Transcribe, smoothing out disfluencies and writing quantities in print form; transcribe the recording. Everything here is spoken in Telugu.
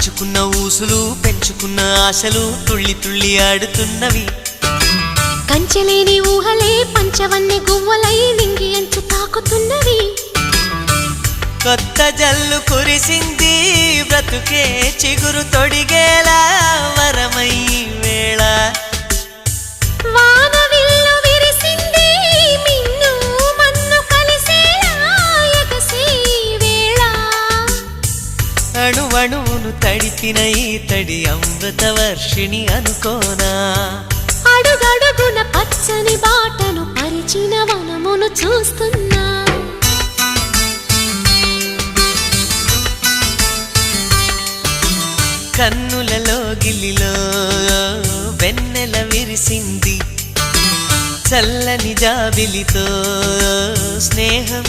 పంచుకున్న ఊసులు పెంచుకున్న ఆశలు తుళ్ళి తుళ్ళి ఆడుతున్నవి. కంచెలేని ఊహలే పంచవన్నె గువ్వలై నింగి అంచు తాకుతున్నవి. కొత్త జల్లు కురిసింది బ్రతుకే చిగురు తొడిగేలా వరమై వేళ. వానవిల్లు విరిసింది మిన్ను మన్ను కలిసేలా ఎగసే వేళ. అణువణువును తడిపిన ఈ తడి అమృత వర్షిణి అనుకోనా. అడుగడుగున పచ్చని బాటను పరిచిన వనమును చూస్తున్నా. కన్నులలో గిల్లిలో వెన్నెల విరిసింది. చల్లని జాబిలితో స్నేహం